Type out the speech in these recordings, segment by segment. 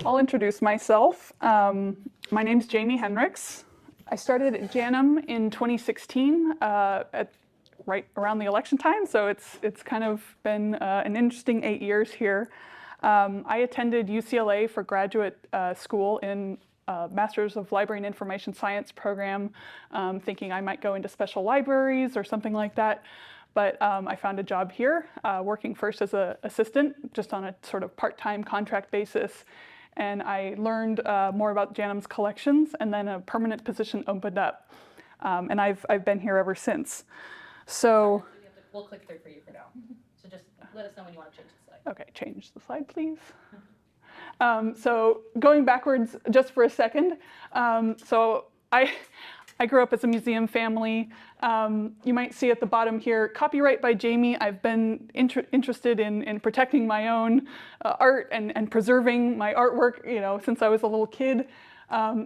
I'll introduce myself. My name's Jamie Henricks. I started at JANM in 2016, right around the election time, so it's kind of been an interesting 8 years here. I attended UCLA for graduate school in Master's of Library and Information Science program, thinking I might go into special libraries or something like that. But I found a job here, working first as an assistant, just on a sort of part-time contract basis. And I learned more about JANM's collections, and then a permanent position opened up. And I've been here ever since. So we'll click through for you for now. So just let us know when you want to change the slide. Okay, change the slide, please. So going backwards just for a second. So I grew up as a museum family. You might see at the bottom here, copyright by Jamie. I've been interested in protecting my own art and preserving my artwork, since I was a little kid.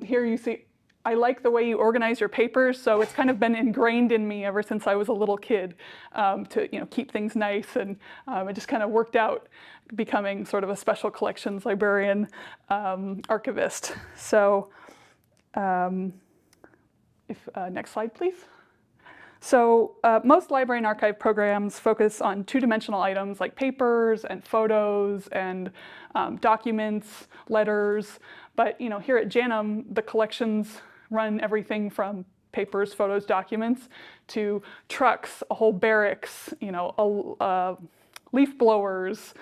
Here you see, I like the way you organize your papers, so it's kind of been ingrained in me ever since I was a little kid to keep things nice, and it just kind of worked out becoming sort of a special collections librarian archivist. So next slide, please. So most library and archive programs focus on two-dimensional items like papers and photos and documents, letters. But here at JANM, the collections run everything from papers, photos, documents, to trucks, a whole barracks, leaf blowers,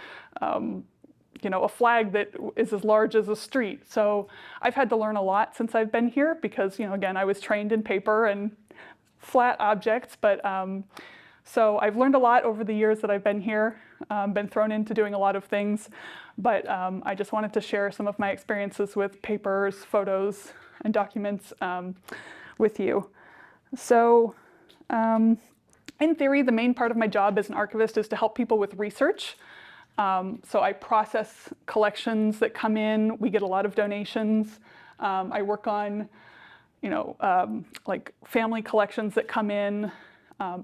a flag that is as large as a street. So I've had to learn a lot since I've been here because, again, I was trained in paper and flat objects. But so I've learned a lot over the years that I've been here, been thrown into doing a lot of things. But I just wanted to share some of my experiences with papers, photos, and documents with you. So in theory, the main part of my job as an archivist is to help people with research. So I process collections that come in. We get a lot of donations. I work on, like family collections that come in.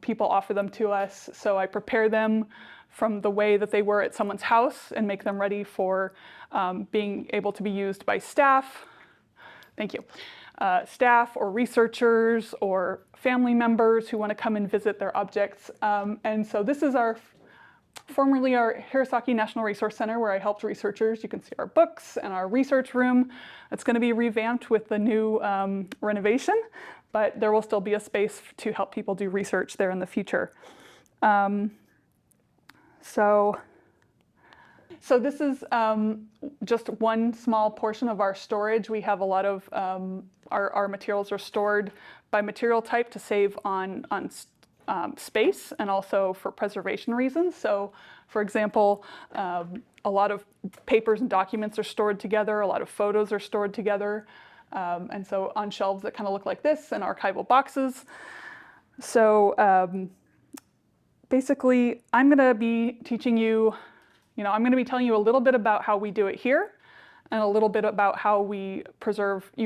People offer them to us. So I prepare them from the way that they were at someone's house and make them ready for being able to be used by staff. Thank you. Staff or researchers or family members who want to come and visit their objects. And so this is formerly our Hirosaki National Resource Center, where I helped researchers. You can see our books and our research room. It's going to be revamped with the new renovation, but there will still be a space to help people do research there in the future. So this is just one small portion of our storage. We have a lot of our materials are stored by material type to save on space and also for preservation reasons. So, for example, a lot of papers and documents are stored together. A lot of photos are stored together. And so on shelves that kind of look like this and archival boxes. So basically, I'm going to be teaching you, I'm going to be telling you a little bit about how we do it here and a little bit about how you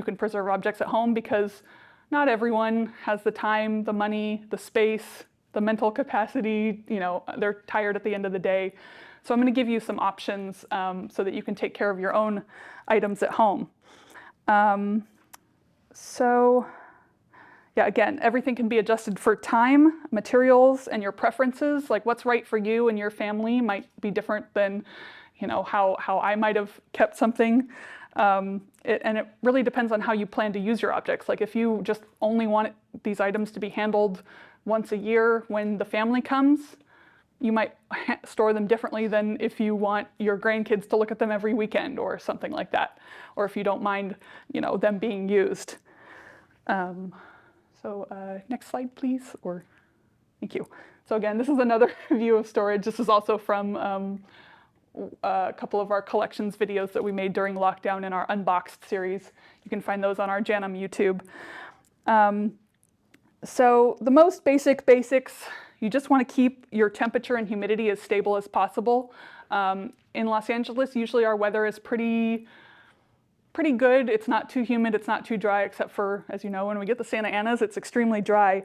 can preserve objects at home, because not everyone has the time, the money, the space, the mental capacity. They're tired at the end of the day. So I'm going to give you some options so that you can take care of your own items at home. So yeah, again, everything can be adjusted for time, materials, and your preferences. Like what's right for you and your family might be different than how I might have kept something. And it really depends on how you plan to use your objects. Like if you just only want these items to be handled once a year when the family comes, you might store them differently than if you want your grandkids to look at them every weekend or something like that. Or if you don't mind, them being used. So next slide, please. Thank you. So again, this is another view of storage. This is also from a couple of our collections videos that we made during lockdown in our Unboxed series. You can find those on our JANM YouTube. So the most basics, you just want to keep your temperature and humidity as stable as possible. In Los Angeles, usually our weather is pretty good. It's not too humid, it's not too dry, except for, as you know, when we get the Santa Anas, it's extremely dry.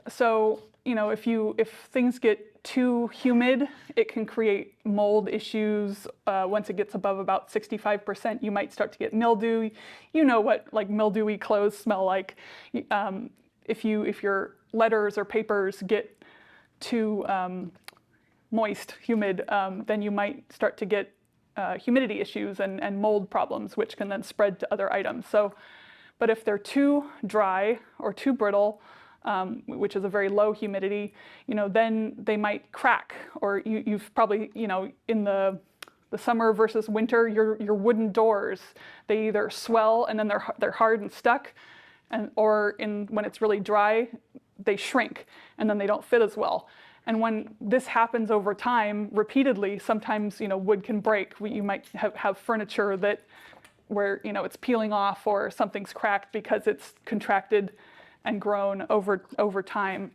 So, if things get too humid, it can create mold issues. Once it gets above about 65%, you might start to get mildew. You know what like mildewy clothes smell like. If your letters or papers get too moist, humid, then you might start to get humidity issues and mold problems, which can then spread to other items. So, but if they're too dry or too brittle, which is a very low humidity, then they might crack. Or you've probably, in the summer versus winter, your wooden doors, they either swell and then they're hard and stuck, or when it's really dry, they shrink and then they don't fit as well. And when this happens over time, repeatedly, sometimes wood can break. You might have furniture where it's peeling off or something's cracked because it's contracted and grown over time.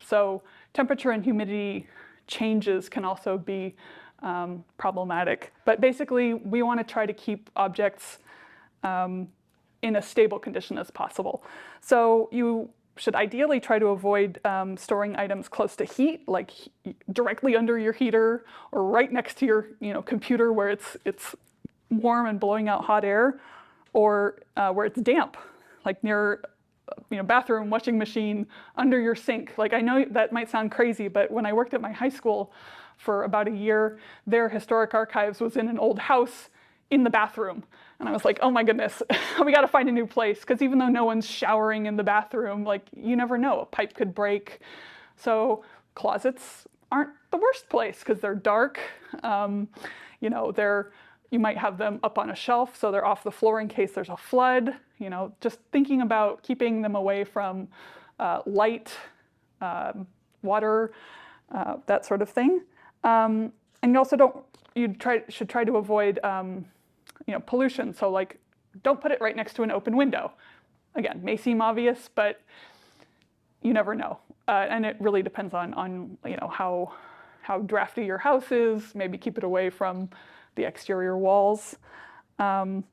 So temperature and humidity changes can also be problematic. But basically, we want to try to keep objects in a stable condition as possible. So you should ideally try to avoid storing items close to heat, like directly under your heater or right next to your computer where it's warm and blowing out hot air, or where it's damp, like near bathroom, washing machine, under your sink. Like, I know that might sound crazy, but when I worked at my high school for about a year, their historic archives was in an old house in the bathroom. And I was like, oh my goodness, we got to find a new place. Because even though no one's showering in the bathroom, like, you never know, a pipe could break. So closets aren't the worst place because they're dark. You might have them up on a shelf so they're off the floor in case there's a flood. Just thinking about keeping them away from light, water, that sort of thing. And you also should try to avoid pollution. So like, don't put it right next to an open window. Again, may seem obvious, but you never know. And it really depends on how drafty your house is. Maybe keep it away from the exterior walls. And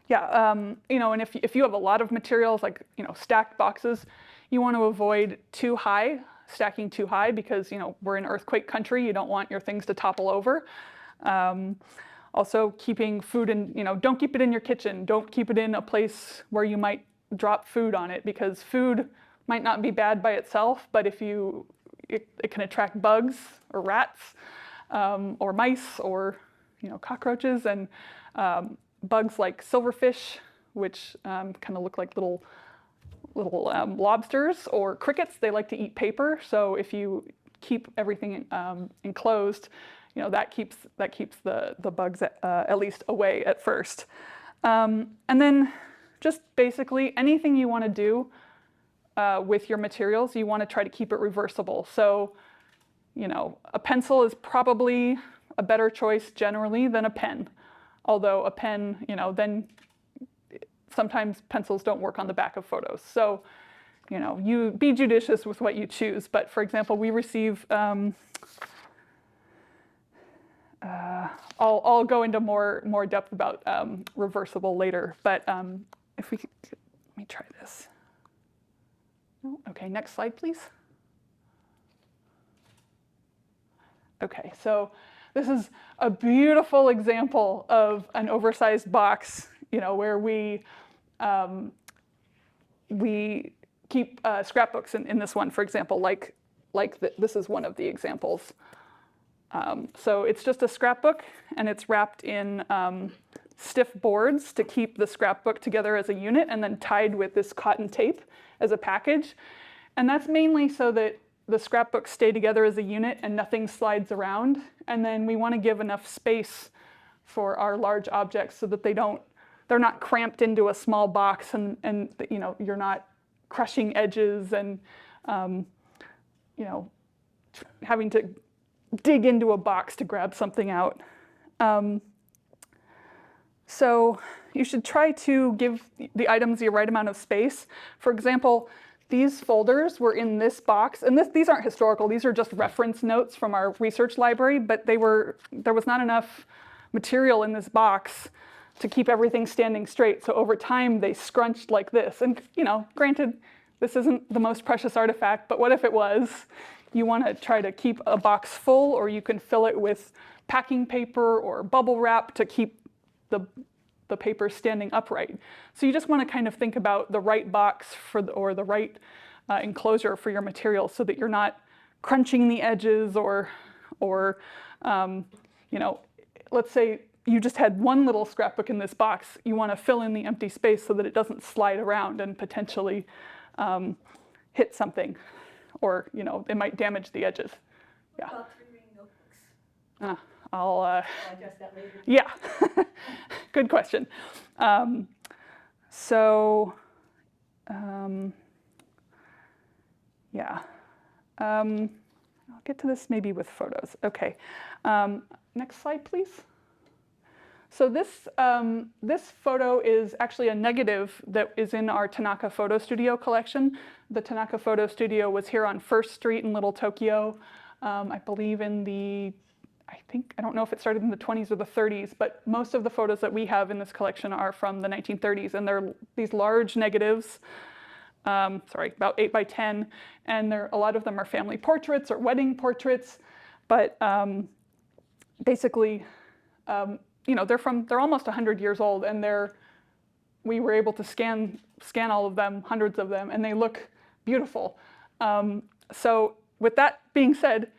if you have a lot of materials, like stacked boxes, you want to avoid stacking too high, because we're in earthquake country. You don't want your things to topple over. Also, keeping food in, don't keep it in your kitchen. Don't keep it in a place where you might drop food on it, because food might not be bad by itself, but it can attract bugs or rats, or mice, or cockroaches, and bugs like silverfish, which kind of look like little lobsters, or crickets. They like to eat paper. So if you keep everything enclosed, that keeps the bugs at least away at first. And then just basically anything you want to do with your materials, you want to try to keep it reversible. So, a pencil is probably a better choice generally than a pen. Although a pen, then sometimes pencils don't work on the back of photos. So, you be judicious with what you choose. But for example, we receive, I'll go into more depth about reversible later. But if we could, let me try this. Okay, next slide, please. Okay, so this is a beautiful example of an oversized box, where we keep scrapbooks in this one, for example, this is one of the examples. So it's just a scrapbook, and it's wrapped in stiff boards to keep the scrapbook together as a unit, and then tied with this cotton tape as a package. And that's mainly so that the scrapbooks stay together as a unit and nothing slides around. And then we want to give enough space for our large objects so that they're not cramped into a small box, and you're not crushing edges and having to dig into a box to grab something out. So you should try to give the items the right amount of space. For example, these folders were in this box, and these aren't historical, these are just reference notes from our research library, but there was not enough material in this box to keep everything standing straight. So over time, they scrunched like this. And granted, this isn't the most precious artifact, but what if it was? You want to try to keep a box full, or you can fill it with packing paper or bubble wrap to keep the paper standing upright. So you just want to kind of think about the right box or the right enclosure for your material, so that you're not crunching the edges or let's say you just had one little scrapbook in this box. You want to fill in the empty space so that it doesn't slide around and potentially hit something, or it might damage the edges. Yeah. About 3-ring notebooks. I'll address that later. Yeah, good question. Yeah. I'll get to this maybe with photos. Okay. Next slide, please. So this photo is actually a negative that is in our Tanaka Photo Studio collection. The Tanaka Photo Studio was here on 1st Street in Little Tokyo, I believe I don't know if it started in the 20s or the 30s, but most of the photos that we have in this collection are from the 1930s, and they're these large negatives, about 8 by 10, and a lot of them are family portraits or wedding portraits, but basically, they're almost 100 years old, and we were able to scan all of them, hundreds of them, and they look beautiful. So with that being said,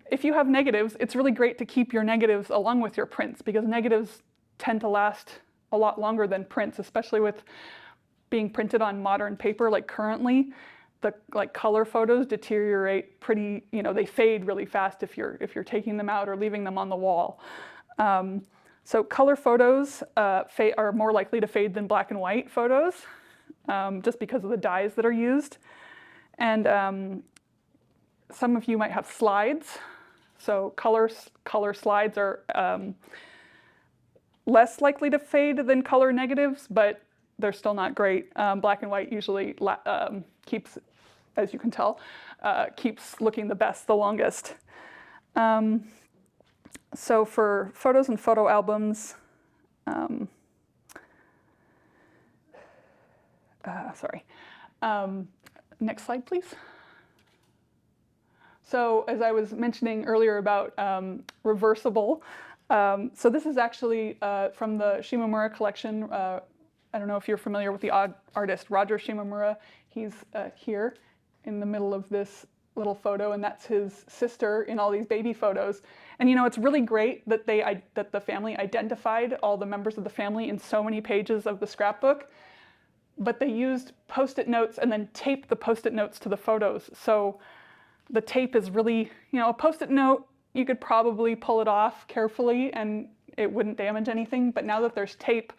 if you have negatives, it's really great to keep your negatives along with your prints, because negatives tend to last a lot longer than prints, especially with being printed on modern paper. Like currently, the color photos deteriorate pretty, they fade really fast if you're taking them out or leaving them on the wall. So color photos are more likely to fade than black and white photos, just because of the dyes that are used. And some of you might have slides. So color slides are less likely to fade than color negatives, but they're still not great. Black and white usually keeps, as you can tell, keeps looking the best, the longest. So for photos and photo albums, next slide, please. So as I was mentioning earlier about reversible, so this is actually from the Shimomura collection. I don't know if you're familiar with the artist Roger Shimomura. He's here in the middle of this little photo, and that's his sister in all these baby photos. And it's really great that that the family identified all the members of the family in so many pages of the scrapbook, but they used Post-it notes and then taped the Post-it notes to the photos. So the tape is really, a Post-it note, you could probably pull it off carefully and it wouldn't damage anything, but now that there's tape,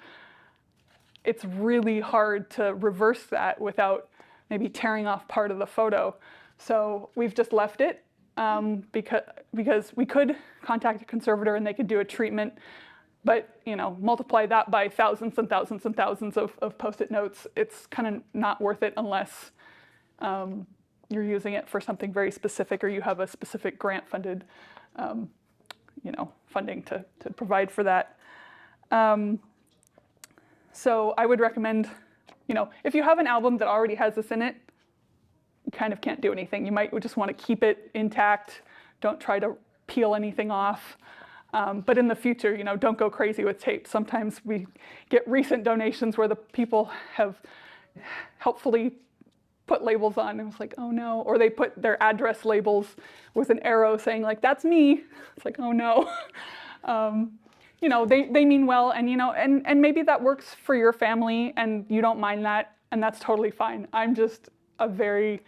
it's really hard to reverse that without maybe tearing off part of the photo. So we've just left it because we could contact a conservator and they could do a treatment, but multiply that by thousands and thousands and thousands of Post-it notes. It's kind of not worth it unless you're using it for something very specific, or you have a specific grant-funded, funding to provide for that. So I would recommend, if you have an album that already has this in it, you kind of can't do anything. You might just want to keep it intact. Don't try to peel anything off. But in the future, don't go crazy with tape. Sometimes we get recent donations where the people have helpfully put labels on, and it's like, oh no. Or they put their address labels with an arrow saying like, that's me. It's like, oh no. They mean well, and and maybe that works for your family and you don't mind that, and that's totally fine. I'm just a very,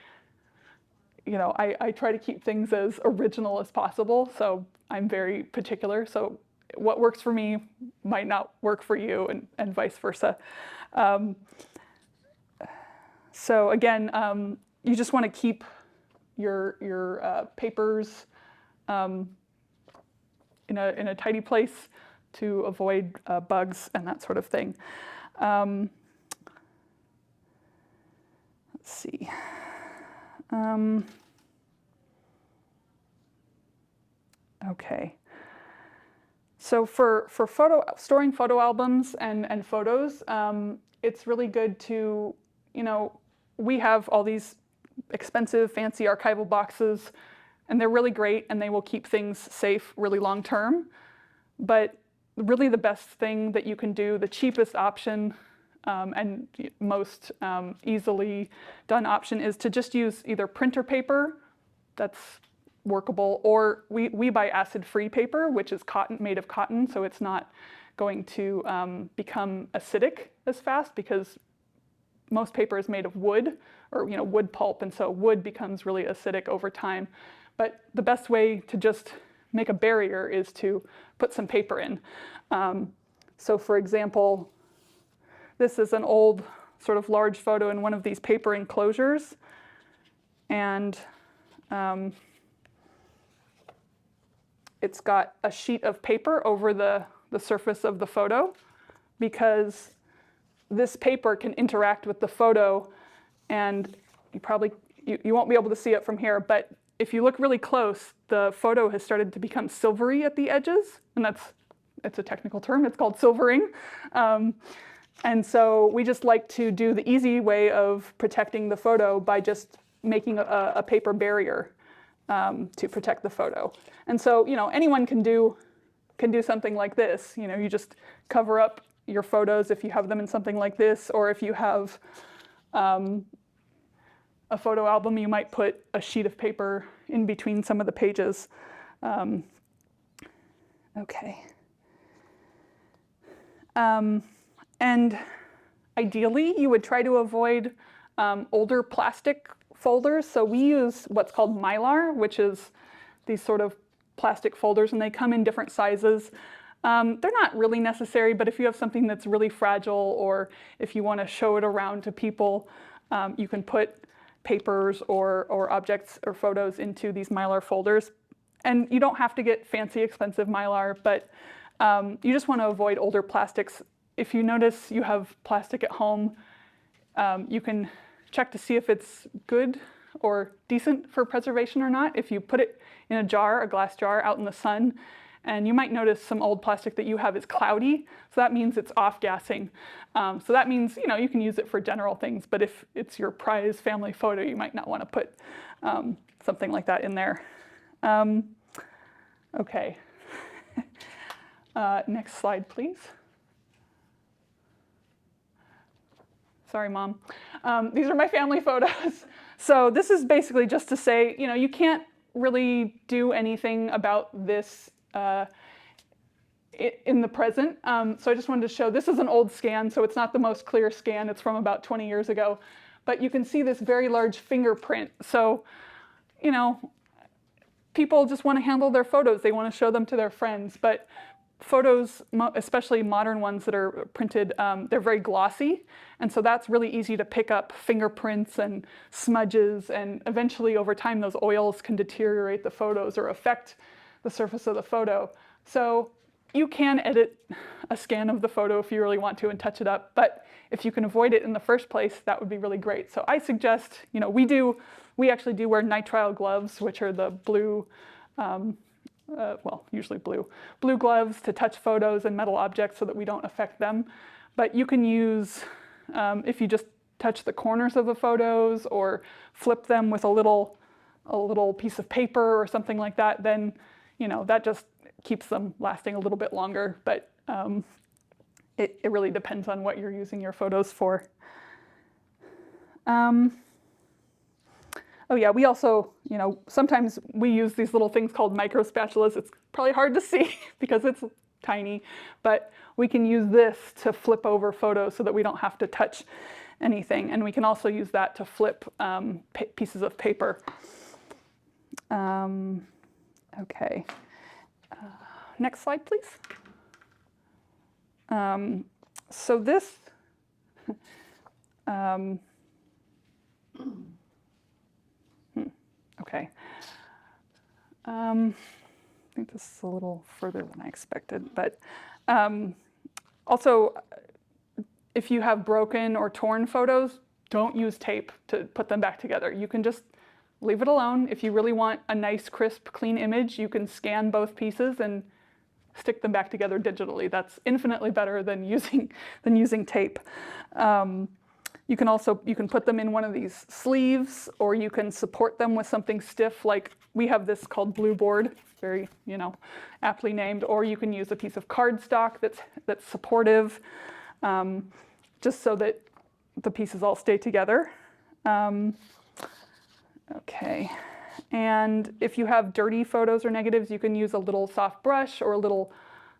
I try to keep things as original as possible, so I'm very particular. So what works for me might not work for you, and vice versa. So again, you just want to keep your papers in a tidy place to avoid bugs and that sort of thing. Let's see. Okay. So for storing photo albums and photos, it's really good to, we have all these expensive, fancy archival boxes, and they're really great, and they will keep things safe really long term. But really the best thing that you can do, the cheapest option and most easily done option is to just use either printer paper, that's workable, or we buy acid-free paper, which is cotton, made of cotton, so it's not going to become acidic as fast, because most paper is made of wood, or wood pulp, and so wood becomes really acidic over time. But the best way to just make a barrier is to put some paper in. So for example, this is an old sort of large photo in one of these paper enclosures, and it's got a sheet of paper over the surface of the photo, because this paper can interact with the photo, and you won't be able to see it from here, but if you look really close, the photo has started to become silvery at the edges, and it's a technical term, it's called silvering. And so we just like to do the easy way of protecting the photo by just making a paper barrier to protect the photo. And so anyone can do something like this. You just cover up your photos if you have them in something like this, or if you have a photo album, you might put a sheet of paper in between some of the pages. Okay. And ideally, you would try to avoid older plastic folders. So we use what's called Mylar, which is these sort of plastic folders, and they come in different sizes. They're not really necessary, but if you have something that's really fragile, or if you want to show it around to people, you can put papers or objects or photos into these Mylar folders. And you don't have to get fancy, expensive Mylar, but you just want to avoid older plastics. If you notice you have plastic at home, you can check to see if it's good or decent for preservation or not. If you put it in a jar, a glass jar, out in the sun, and you might notice some old plastic that you have is cloudy, so that means it's off-gassing. So that means you can use it for general things, but if it's your prized family photo, you might not want to put something like that in there. Okay. Next slide, please. Sorry, Mom. These are my family photos. So this is basically just to say, you can't really do anything about this in the present. So I just wanted to show, this is an old scan, so it's not the most clear scan. It's from about 20 years ago. But you can see this very large fingerprint. So, people just want to handle their photos. They want to show them to their friends. But photos, especially modern ones that are printed, they're very glossy. And so that's really easy to pick up fingerprints and smudges. And eventually, over time, those oils can deteriorate the photos or affect the surface of the photo. So you can edit a scan of the photo if you really want to and touch it up. But if you can avoid it in the first place, that would be really great. So I suggest, we actually do wear nitrile gloves, which are the blue, usually blue gloves to touch photos and metal objects so that we don't affect them. But you can use, if you just touch the corners of the photos or flip them with a little piece of paper or something like that, then that just keeps them lasting a little bit longer. But it really depends on what you're using your photos for. Oh yeah, we also, sometimes we use these little things called micro spatulas. It's probably hard to see because it's tiny, but we can use this to flip over photos so that we don't have to touch anything. And we can also use that to flip pieces of paper. Okay. Next slide, please. So this, okay. I think this is a little further than I expected, but also, if you have broken or torn photos, don't use tape to put them back together. You can just leave it alone. If you really want a nice, crisp, clean image, you can scan both pieces and stick them back together digitally. That's infinitely better than using tape. You can put them in one of these sleeves, or you can support them with something stiff, like we have this called blue board, very, aptly named, or you can use a piece of cardstock that's supportive, just so that the pieces all stay together. Okay, and if you have dirty photos or negatives, you can use a little soft brush or a little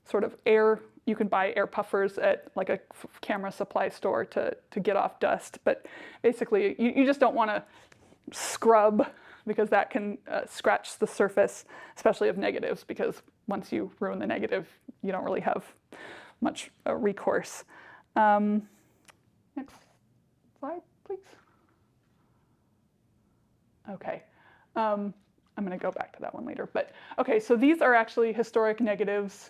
sort of air. You can buy air puffers at like a camera supply store to get off dust. But basically, you just don't want to scrub, because that can scratch the surface, especially of negatives, because once you ruin the negative, you don't really have much recourse. Next slide, please. Okay. I'm going to go back to that one later. But okay, so these are actually historic negatives.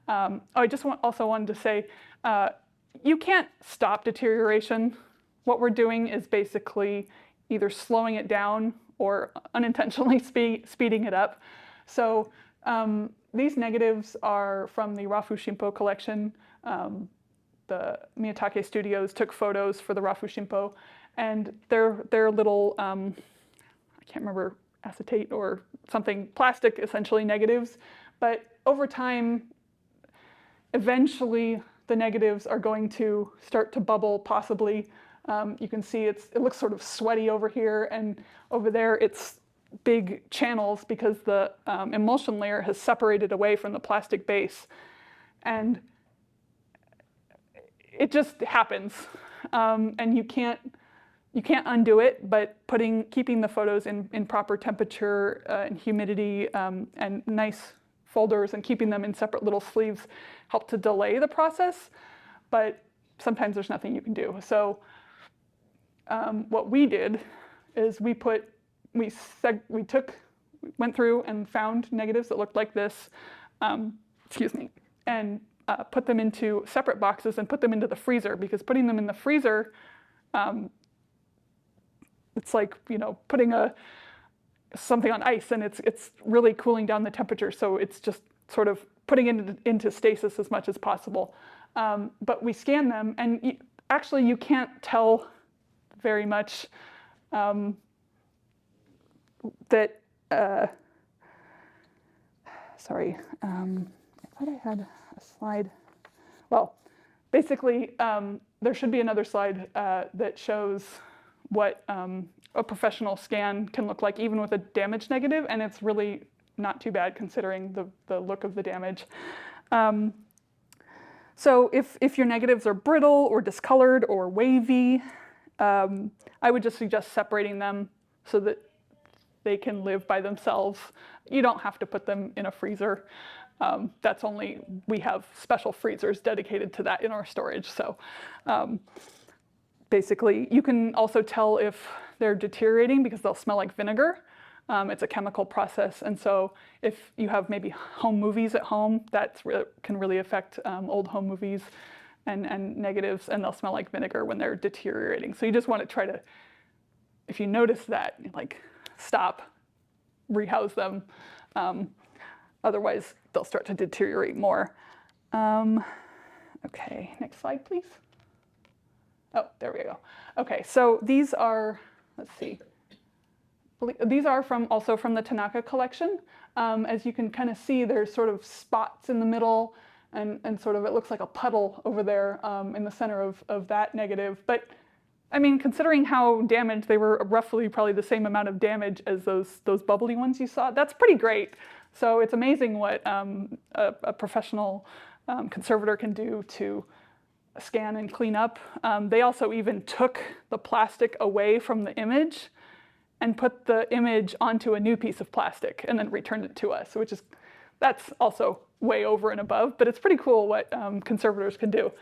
I just also wanted to say, you can't stop deterioration. What we're doing is basically either slowing it down or unintentionally speeding it up. So these negatives are from the Rafu Shimpo collection. The Miyatake Studios took photos for the Rafu Shimpo, and they're little, I can't remember, acetate or something, plastic essentially negatives. But over time, eventually the negatives are going to start to bubble, possibly. You can see it looks sort of sweaty over here, and over there it's big channels because the emulsion layer has separated away from the plastic base. And it just happens, and you can't undo it, but keeping the photos in proper temperature and humidity and nice folders and keeping them in separate little sleeves help to delay the process, but sometimes there's nothing you can do. So what we did is we went through and found negatives that looked like this, and put them into separate boxes and put them into the freezer, because putting them in the freezer, it's like putting something on ice, and it's really cooling down the temperature. So it's just sort of putting it into stasis as much as possible. But we scan them, and actually you can't tell very much that. Sorry, I thought I had a slide. Well, basically, there should be another slide that shows what a professional scan can look like, even with a damaged negative, and it's really not too bad considering the look of the damage. So if your negatives are brittle or discolored or wavy, I would just suggest separating them so that they can live by themselves. You don't have to put them in a freezer. We have special freezers dedicated to that in our storage. So basically, you can also tell if they're deteriorating because they'll smell like vinegar. It's a chemical process, and so if you have maybe home movies at home, that can really affect old home movies and negatives, and they'll smell like vinegar when they're deteriorating. So you just want to try to, if you notice that, stop, rehouse them. Otherwise, they'll start to deteriorate more. Okay, next slide, please. Oh, there we go. Okay, so these are, let's see. These are also from the Tanaka collection. As you can kind of see, there's sort of spots in the middle, and sort of it looks like a puddle over there in the center of that negative. But I mean, considering how damaged they were, roughly probably the same amount of damage as those bubbly ones you saw, that's pretty great. So it's amazing what a professional conservator can do to scan and clean up. They also even took the plastic away from the image and put the image onto a new piece of plastic and then returned it to us, that's also way over and above, but it's pretty cool what conservators can do.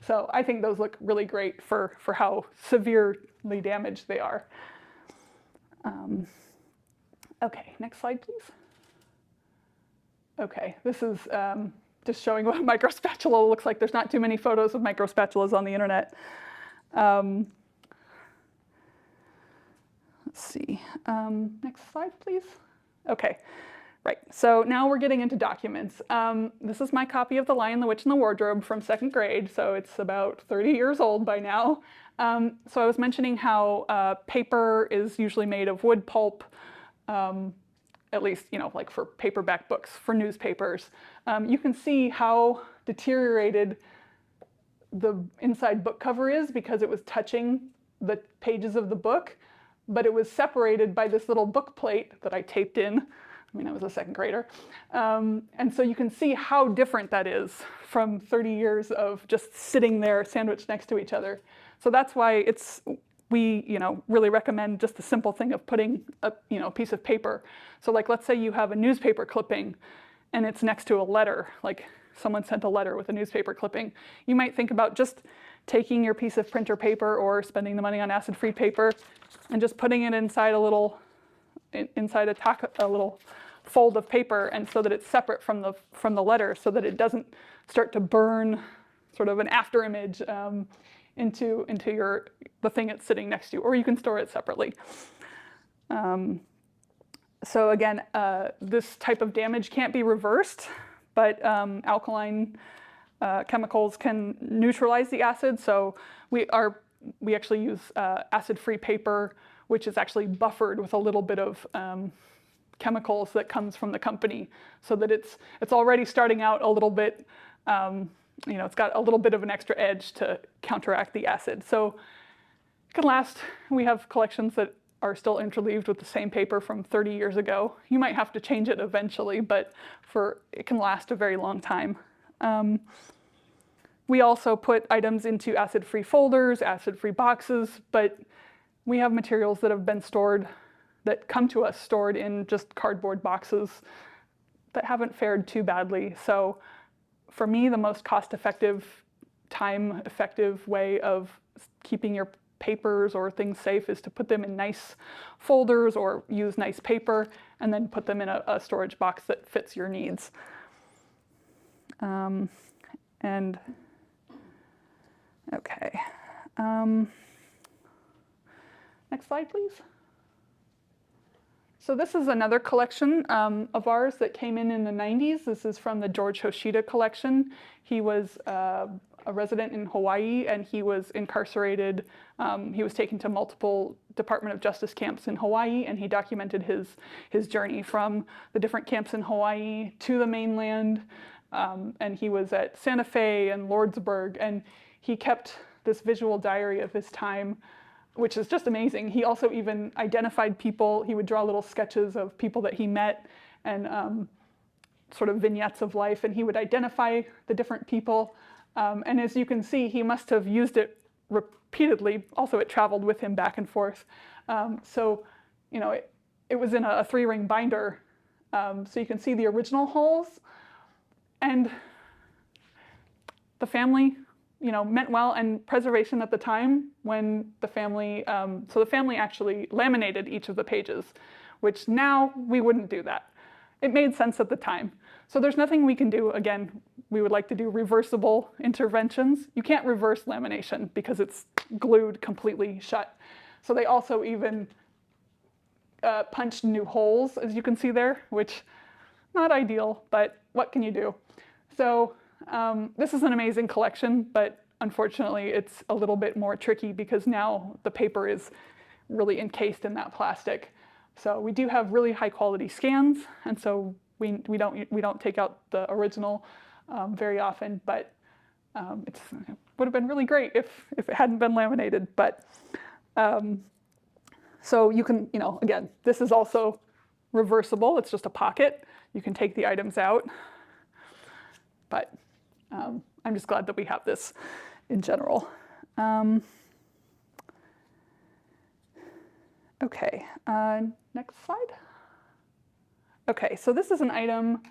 So I think those look really great for how severely damaged they are. Okay, next slide, please. Okay, this is just showing what a microspatula looks like. There's not too many photos of microspatulas on the internet. Let's see, next slide, please. Okay, Right, so now we're getting into documents. This is my copy of The Lion, the Witch, and the Wardrobe from 2nd grade, so it's about 30 years old by now. So I was mentioning how paper is usually made of wood pulp, at least, like for paperback books, for newspapers. You can see how deteriorated the inside book cover is because it was touching the pages of the book, but it was separated by this little book plate that I taped in. I mean, I was a 2nd grader. And so you can see how different that is from 30 years of just sitting there sandwiched next to each other. So that's why we really recommend just the simple thing of putting a piece of paper. So like, let's say you have a newspaper clipping and it's next to a letter, like someone sent a letter with a newspaper clipping. You might think about just taking your piece of printer paper or spending the money on acid-free paper and just putting it inside a little fold of paper, and so that it's separate from the letter, so that it doesn't start to burn sort of an after image into the thing it's sitting next to, or you can store it separately. So again, this type of damage can't be reversed, but alkaline chemicals can neutralize the acid. So we actually use acid-free paper, which is actually buffered with a little bit of chemicals that comes from the company, so that it's already starting out a little bit, it's got a little bit of an extra edge to counteract the acid. So it can last. We have collections that are still interleaved with the same paper from 30 years ago. You might have to change it eventually, but it can last a very long time. We also put items into acid-free folders, acid-free boxes, but we have materials that have been stored, that come to us stored in just cardboard boxes that haven't fared too badly. So for me, the most cost-effective, time-effective way of keeping your papers or things safe is to put them in nice folders or use nice paper, and then put them in a storage box that fits your needs. Okay. Next slide, please. So this is another collection of ours that came in the 90s. This is from the George Hoshida collection. He was a resident in Hawaii, and he was incarcerated. He was taken to multiple Department of Justice camps in Hawaii, and he documented his journey from the different camps in Hawaii to the mainland. And he was at Santa Fe and Lordsburg, and he kept this visual diary of his time, which is just amazing. He also even identified people. He would draw little sketches of people that he met, and sort of vignettes of life, and he would identify the different people. And as you can see, he must have used it repeatedly. Also, it traveled with him back and forth. So, it was in a 3-ring binder. So you can see the original holes. And the family, meant well, and preservation at the time, when the family, so the family actually laminated each of the pages, which now we wouldn't do that. It made sense at the time. So there's nothing we can do. Again, we would like to do reversible interventions. You can't reverse lamination because it's glued completely shut. So they also even punched new holes, as you can see there, which not ideal, but what can you do? So this is an amazing collection, but unfortunately it's a little bit more tricky because now the paper is really encased in that plastic. So we do have really high quality scans, and so we don't take out the original very often, but it would have been really great if it hadn't been laminated. But so you can, again, this is also reversible. It's just a pocket. You can take the items out. But I'm just glad that we have this in general. Okay, next slide. Okay, so this is an item,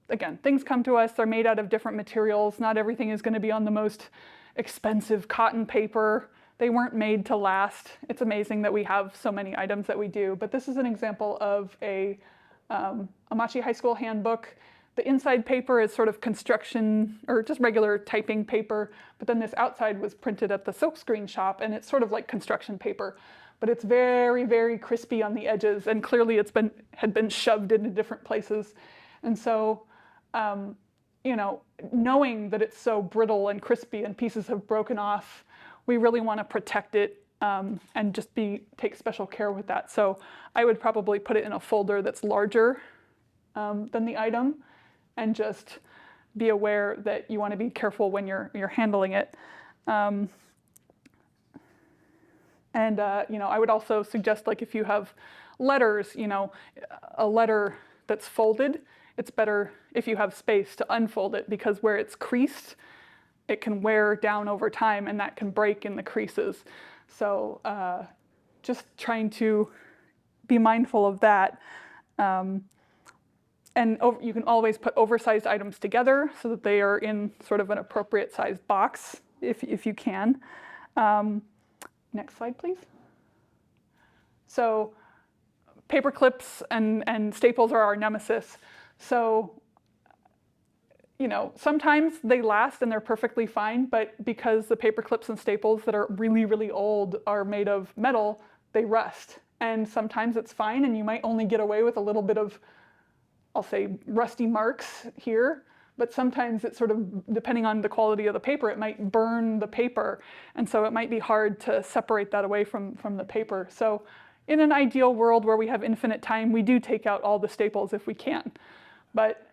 again, things come to us, they're made out of different materials. Not everything is going to be on the most expensive cotton paper. They weren't made to last. It's amazing that we have so many items that we do. But this is an example of a Amachi High School handbook. The inside paper is sort of construction, or just regular typing paper, but then this outside was printed at the silkscreen shop, and it's sort of like construction paper. but it's very, very crispy on the edges, and clearly had been shoved into different places. And so, you know, knowing that it's so brittle and crispy and pieces have broken off, we really want to protect it and just take special care with that. So I would probably put it in a folder that's larger than the item, and just be aware that you want to be careful when you're handling it. You know, I would also suggest, like, if you have letters, you know, a letter that's folded, it's better if you have space to unfold it, because where it's creased, it can wear down over time, and that can break in the creases. So just trying to be mindful of that. You can always put oversized items together so that they are in sort of an appropriate sized box, if you can. Next slide, please. So paper clips and staples are our nemesis. So, you know, sometimes they last and they're perfectly fine, but because the paper clips and staples that are really, really old are made of metal, they rust. And sometimes it's fine, and you might only get away with a little bit of, I'll say, rusty marks here. But sometimes it's sort of, depending on the quality of the paper, it might burn the paper. And so it might be hard to separate that away from the paper. So in an ideal world where we have infinite time, we do take out all the staples if we can. But,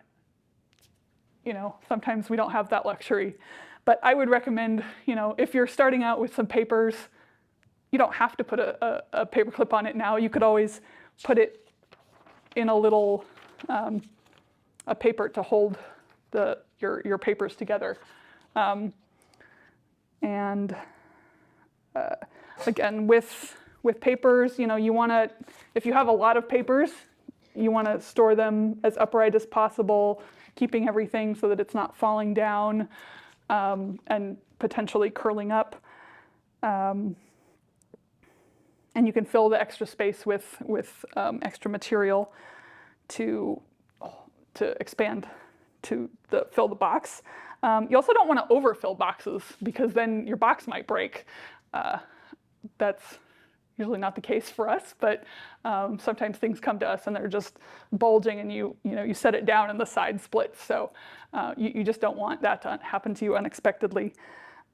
you know, sometimes we don't have that luxury. But I would recommend, you know, if you're starting out with some papers, you don't have to put a paper clip on it now. You could always put it in a little, a paper to hold your papers together. Again, with papers, you know, you want to, if you have a lot of papers, you want to store them as upright as possible, keeping everything so that it's not falling down and potentially curling up. And you can fill the extra space with extra material to expand to fill the box. You also don't want to overfill boxes, because then your box might break. That's usually not the case for us, but sometimes things come to us and they're just bulging, and you set it down and the side splits. So you just don't want that to happen to you unexpectedly.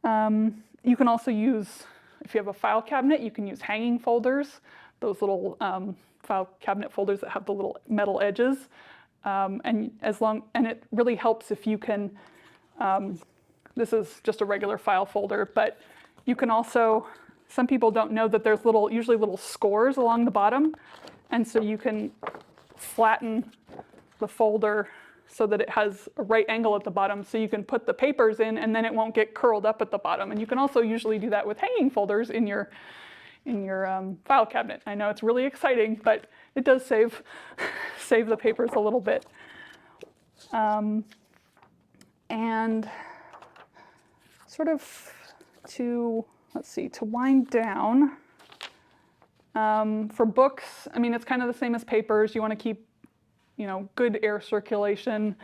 You can also use, if you have a file cabinet, you can use hanging folders, those little file cabinet folders that have the little metal edges. And it really helps if you can, this is just a regular file folder, but you can also, some people don't know that there's usually little scores along the bottom, and so you can flatten the folder so that it has a right angle at the bottom, so you can put the papers in and then it won't get curled up at the bottom. And you can also usually do that with hanging folders in your file cabinet. I know it's really exciting, but it does save the papers a little bit. And sort of to wind down, for books, I mean, it's kind of the same as papers. You want to keep, you know, good air circulation.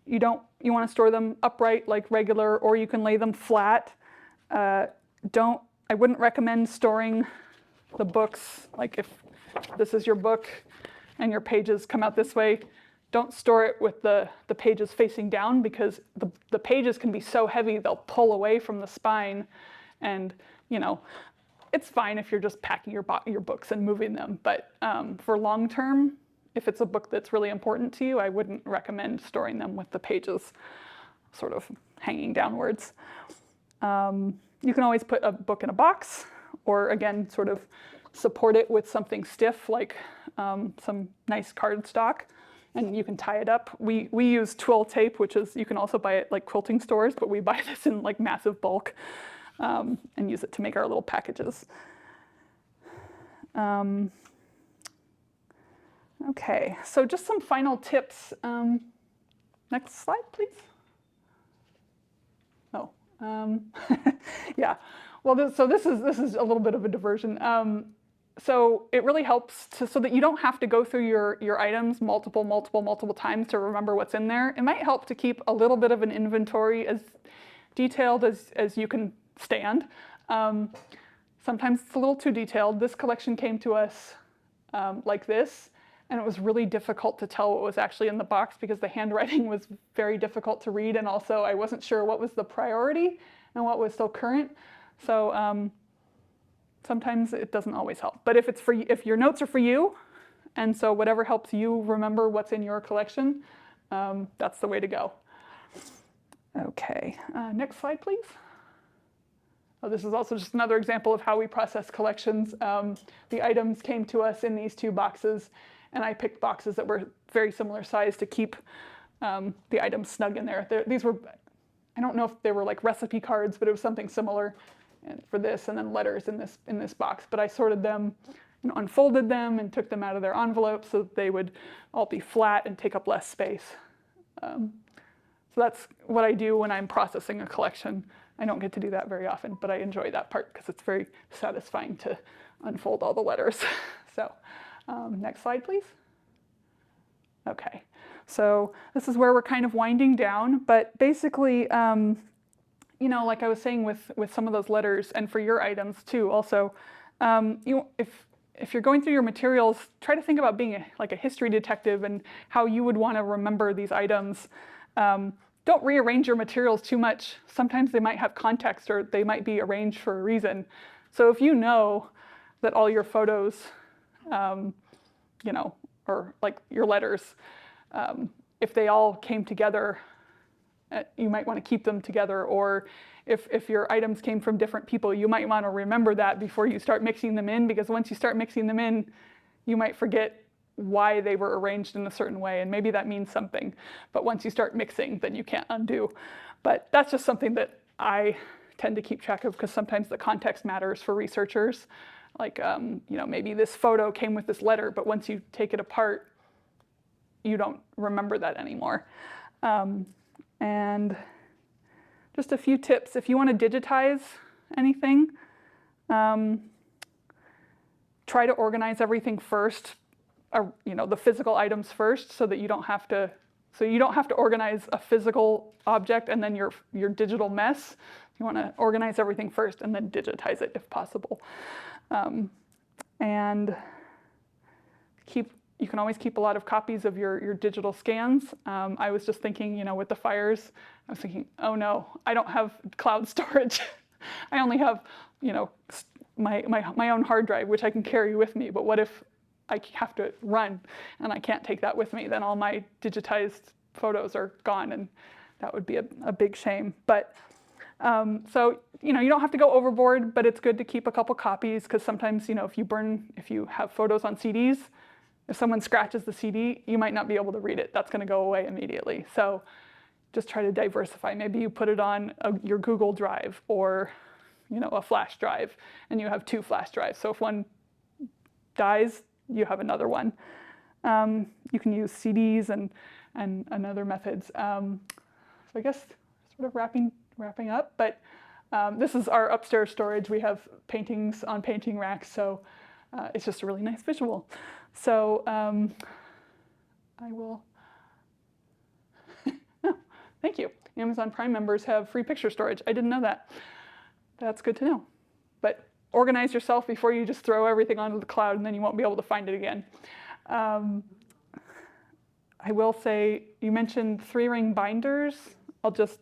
You want to store them upright like regular, or you can lay them flat. I wouldn't recommend storing the books, like if this is your book and your pages come out this way, don't store it with the pages facing down, because the pages can be so heavy they'll pull away from the spine. And, you know, it's fine if you're just packing your books and moving them, but for long term, if it's a book that's really important to you, I wouldn't recommend storing them with the pages sort of hanging downwards. You can always put a book in a box, or again, sort of support it with something stiff, like some nice cardstock, and you can tie it up. We use twill tape, which is, you can also buy it like quilting stores, but we buy this in like massive bulk and use it to make our little packages. Okay, so just some final tips. Next slide, please. Oh, yeah. Well, this is a little bit of a diversion. So it really helps so that you don't have to go through your items multiple times to remember what's in there. It might help to keep a little bit of an inventory as detailed as you can stand. sometimes it's a little too detailed. This collection came to us like this, and it was really difficult to tell what was actually in the box because the handwriting was very difficult to read, and also I wasn't sure what was the priority and what was still current. So sometimes it doesn't always help. But if it's for if your notes are for you, and so whatever helps you remember what's in your collection, that's the way to go. Okay, next slide, please. Oh, this is also just another example of how we process collections. The items came to us in these 2 boxes, and I picked boxes that were very similar size to keep the items snug in there. These were, I don't know if they were like recipe cards, but it was something similar for this, and then letters in this box. But I sorted them and unfolded them and took them out of their envelopes so that they would all be flat and take up less space. So that's what I do when I'm processing a collection. I don't get to do that very often, but I enjoy that part because it's very satisfying to unfold all the letters. So next slide, please. Okay, so this is where we're kind of winding down, but basically, you know, like I was saying with some of those letters, and for your items too also, if you're going through your materials, try to think about being like a history detective and how you would want to remember these items. Don't rearrange your materials too much. Sometimes they might have context or they might be arranged for a reason. So if you know that all your photos, you know, or like your letters, if they all came together, you might want to keep them together. Or if your items came from different people, you might want to remember that before you start mixing them in, because once you start mixing them in, you might forget why they were arranged in a certain way, and maybe that means something. But once you start mixing, then you can't undo. But that's just something that I tend to keep track of because sometimes the context matters for researchers. Like, you know, maybe this photo came with this letter, but once you take it apart, you don't remember that anymore. And just a few tips. If you want to digitize anything, try to organize everything first. You know, the physical items first, so that you don't have to. So you don't have to organize a physical object and then your digital mess. You want to organize everything first and then digitize it if possible. And you can always keep a lot of copies of your digital scans. I was just thinking, you know, with the fires, I was thinking, oh no, I don't have cloud storage. I only have, you know, my own hard drive, which I can carry with me. But what if I have to run and I can't take that with me? Then all my digitized photos are gone, and that would be a big shame. But so, you know, you don't have to go overboard, but it's good to keep a couple copies, because sometimes, you know, if you have photos on CDs, if someone scratches the CD, you might not be able to read it. That's going to go away immediately. So just try to diversify. Maybe you put it on your Google Drive or, you know, a flash drive, and you have 2 flash drives. So if one dies, you have another one. You can use CDs and other methods. So I guess sort of wrapping up, but this is our upstairs storage. We have paintings on painting racks, so it's just a really nice visual. So I will, oh, thank you. Amazon Prime members have free picture storage. I didn't know that. That's good to know. But organize yourself before you just throw everything onto the cloud, and then you won't be able to find it again. I will say, you mentioned 3-ring binders. I'll just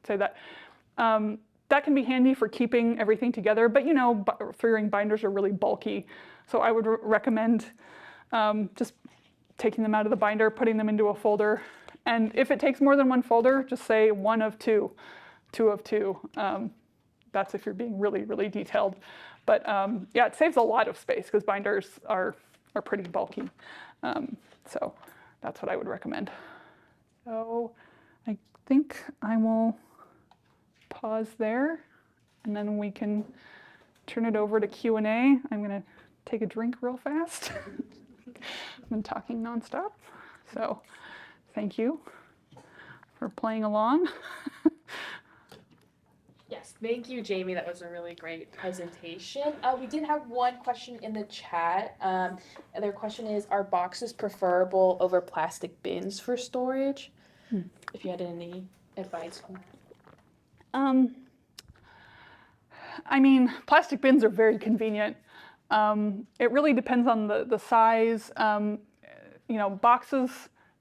say that. That can be handy for keeping everything together, but you know, 3-ring binders are really bulky. So I would recommend just taking them out of the binder, putting them into a folder. And if it takes more than one folder, just say 1 of 2, 2 of 2. That's if you're being really, really detailed. But yeah, it saves a lot of space because binders are pretty bulky. So that's what I would recommend. So I think I will pause there, and then we can turn it over to Q&A. I'm going to take a drink real fast. I've been talking nonstop. So thank you for playing along. Yes, thank you, Jamie. That was a really great presentation. We did have one question in the chat. And their question is, are boxes preferable over plastic bins for storage? If you had any advice on that. I mean, plastic bins are very convenient. It really depends on the size. Boxes,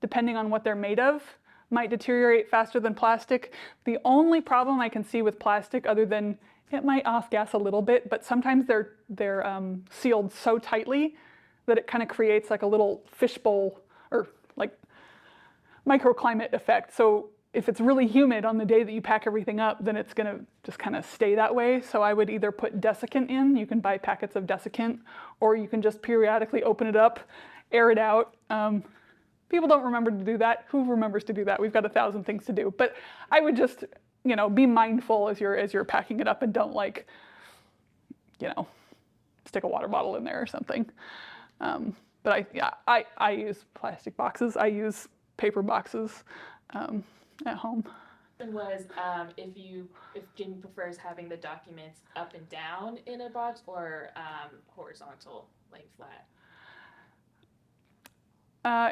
depending on what they're made of, might deteriorate faster than plastic. The only problem I can see with plastic, other than it might off-gas a little bit, but sometimes they're sealed so tightly that it kind of creates like a little fishbowl or like microclimate effect. So if it's really humid on the day that you pack everything up, then it's going to just kind of stay that way. So I would either put desiccant in, you can buy packets of desiccant, or you can just periodically open it up, air it out. People don't remember to do that. Who remembers to do that? We've got 1,000 things to do. But I would just, be mindful as you're packing it up, and don't stick a water bottle in there or something. But I use plastic boxes. I use paper boxes at home. And was if Jamie prefers having the documents up and down in a box or horizontal, laying flat.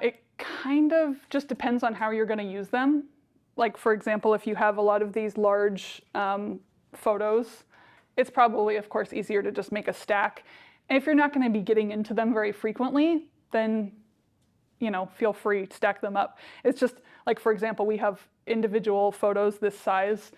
It kind of just depends on how you're going to use them. Like, for example, if you have a lot of these large photos, it's probably, of course, easier to just make a stack. And if you're not going to be getting into them very frequently, then feel free to stack them up. It's just like, for example, we have individual photos this size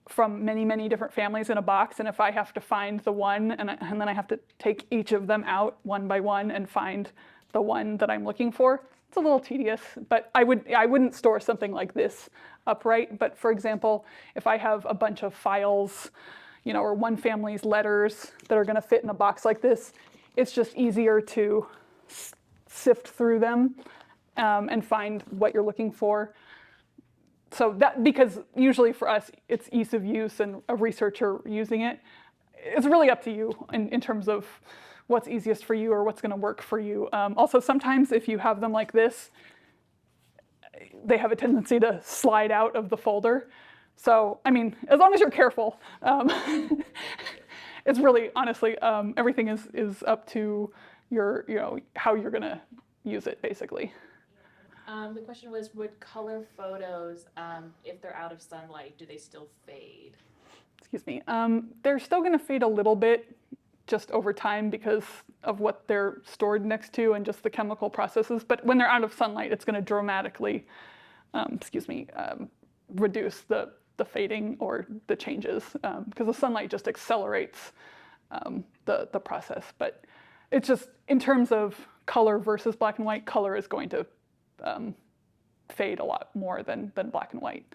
from many, many different families in a box. And if I have to find the one, and then I have to take each of them out one by one and find the one that I'm looking for, it's a little tedious. But I wouldn't store something like this upright. But for example, if I have a bunch of files, or one family's letters that are going to fit in a box like this, it's just easier to sift through them and find what you're looking for. So because usually for us, it's ease of use and a researcher using it. It's really up to you in terms of what's easiest for you or what's going to work for you. Also, sometimes if you have them like this, they have a tendency to slide out of the folder. So, I mean, as long as you're careful, it's really, honestly, everything is up to your, how you're going to use it, basically. The question was, would color photos, if they're out of sunlight, do they still fade? Excuse me. They're still going to fade a little bit just over time because of what they're stored next to and just the chemical processes. But when they're out of sunlight, it's going to dramatically, reduce the fading or the changes because the sunlight just accelerates the process. But it's just, in terms of color versus black and white, color is going to fade a lot more than black and white.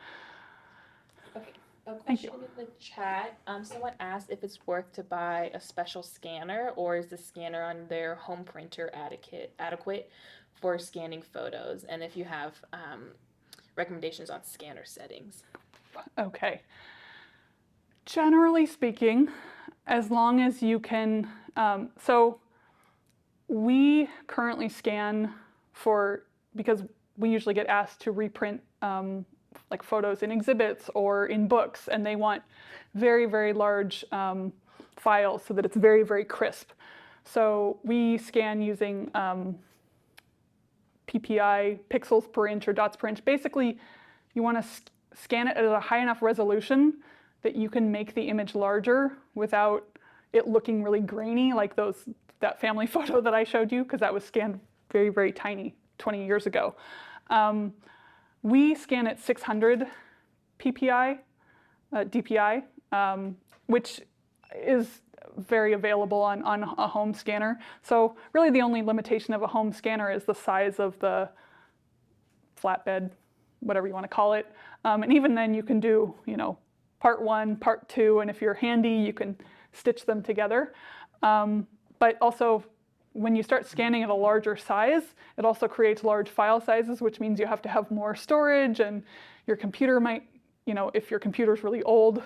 Okay, a question in the chat. Someone asked if it's worth to buy a special scanner, or is the scanner on their home printer adequate for scanning photos, and if you have recommendations on scanner settings. Okay. Generally speaking, as long as you can, so we currently scan because we usually get asked to reprint like photos in exhibits or in books, and they want very, very large files so that it's very, very crisp. So we scan using PPI, pixels per inch or dots per inch. Basically, you want to scan it at a high enough resolution that you can make the image larger without it looking really grainy, like that family photo that I showed you, because that was scanned very, very tiny 20 years ago. We scan at 600 PPI, DPI, which is very available on a home scanner. So really the only limitation of a home scanner is the size of the flatbed, whatever you want to call it. And even then you can do, part 1, part 2, and if you're handy, you can stitch them together. But also, when you start scanning at a larger size, it also creates large file sizes, which means you have to have more storage, and your computer might, if your computer's really old,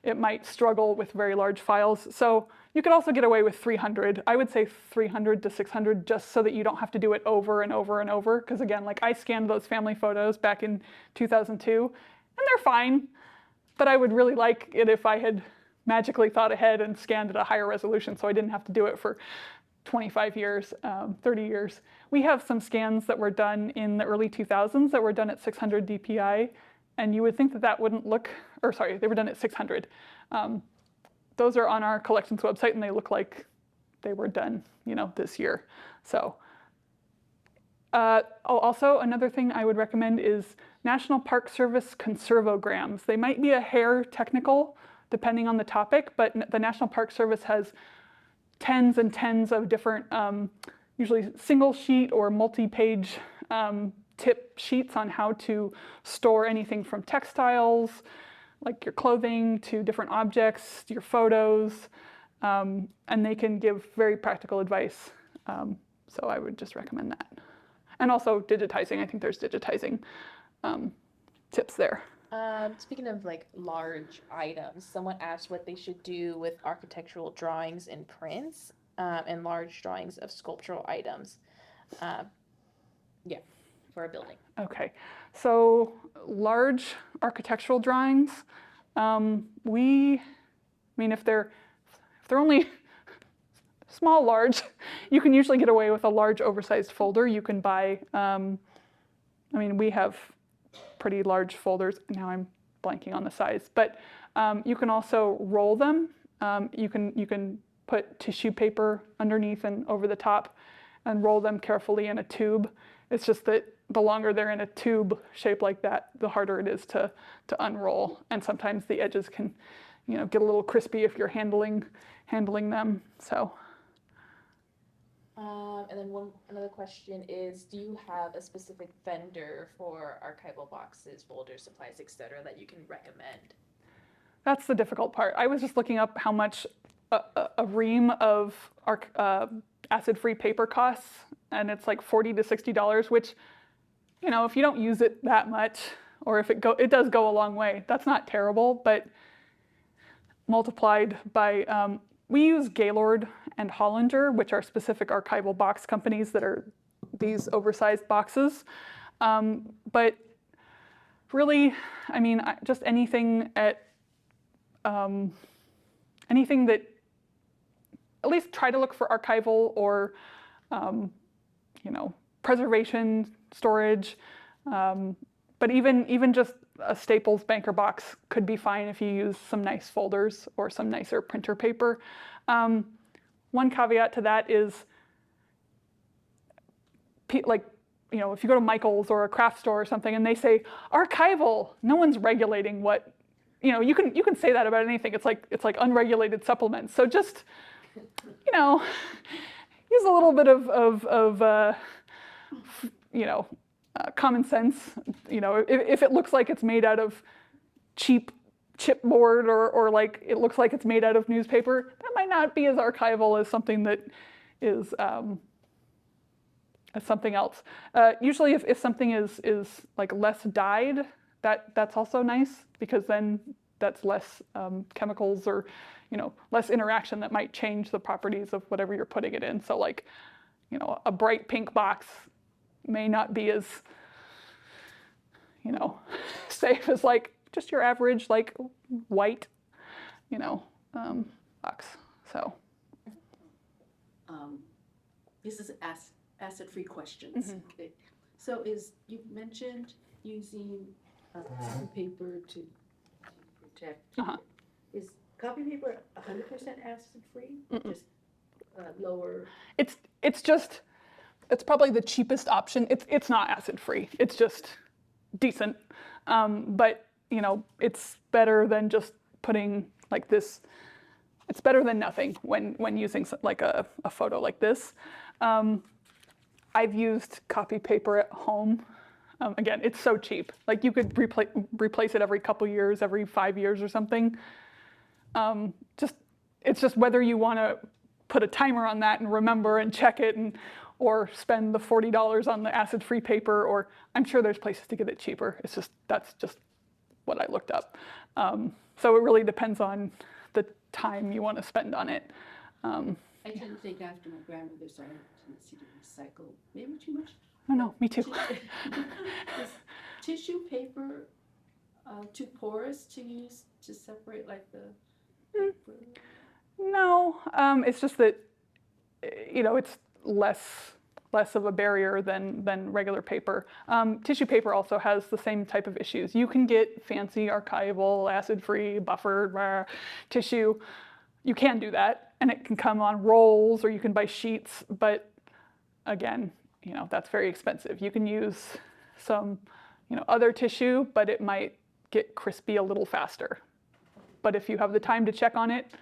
it might struggle with very large files. So you could also get away with 300. I would say 300 to 600, just so that you don't have to do it over and over and over. Because again, like I scanned those family photos back in 2002, and they're fine. But I would really like it if I had magically thought ahead and scanned at a higher resolution, so I didn't have to do it for 25 years, 30 years. We have some scans that were done in the early 2000s that were done at 600 DPI, and you would think that wouldn't look, they were done at 600. those are on our collections website, and they look like they were done, this year. So also another thing I would recommend is National Park Service conservograms. They might be a hair technical depending on the topic, but the National Park Service has tens and tens of different, usually single sheet or multi-page tip sheets on how to store anything from textiles, like your clothing, to different objects, your photos, and they can give very practical advice. So I would just recommend that. And also digitizing. I think there's digitizing tips there. Speaking of like large items, someone asked what they should do with architectural drawings and prints and large drawings of sculptural items. For a building. Okay, so large architectural drawings, if they're only small, large, you can usually get away with a large oversized folder. You can buy, we have pretty large folders. Now I'm blanking on the size, but you can also roll them. You can put tissue paper underneath and over the top and roll them carefully in a tube. It's just that the longer they're in a tube shape like that, the harder it is to unroll. And sometimes the edges can, get a little crispy if you're handling them. So. And then another question is, do you have a specific vendor for archival boxes, folders, supplies, etc. that you can recommend? That's the difficult part. I was just looking up how much a ream of acid-free paper costs, and it's like $40 to $60, which, if you don't use it that much, or if it does go a long way, that's not terrible, but multiplied by, we use Gaylord and Hollinger, which are specific archival box companies that are these oversized boxes. But really, just anything anything that, at least try to look for archival or, preservation, storage. But even just a Staples banker box could be fine if you use some nice folders or some nicer printer paper. One caveat to that is, if you go to Michael's or a craft store or something and they say archival, no one's regulating what, you can say that about anything. It's like unregulated supplements. So just, use a little bit of common sense. If it looks like it's made out of cheap chipboard or like it looks like it's made out of newspaper, that might not be as archival as something that is as something else. Usually if something is like less dyed, that's also nice, because then that's less chemicals or less interaction that might change the properties of whatever you're putting it in. So like, a bright pink box may not be as, safe as like just your average like white, box. So. This is acid-free questions. Mm-hmm. Okay. So you mentioned using paper to protect. Uh-huh. Is copy paper 100% acid-free? Just lower? It's probably the cheapest option. It's not acid-free. It's just decent. But, it's better than just putting like this. It's better than nothing when using like a photo like this. I've used copy paper at home. Again, it's so cheap. Like you could replace it every couple years, every 5 years or something. It's just whether you want to put a timer on that and remember and check it, or spend the $40 on the acid-free paper, or I'm sure there's places to get it cheaper. That's just what I looked up. So it really depends on the time you want to spend on it. I tend to think after my grandmother's, I have a tendency to recycle maybe too much. Oh no, me too. Is tissue paper too porous to use to separate like the paper? No, it's just that it's less of a barrier than regular paper. Tissue paper also has the same type of issues. You can get fancy archival, acid-free, buffered tissue, you can do that, and it can come on rolls, or you can buy sheets, but again, that's very expensive. You can use some, other tissue, but it might get crispy a little faster. But if you have the time to check on it,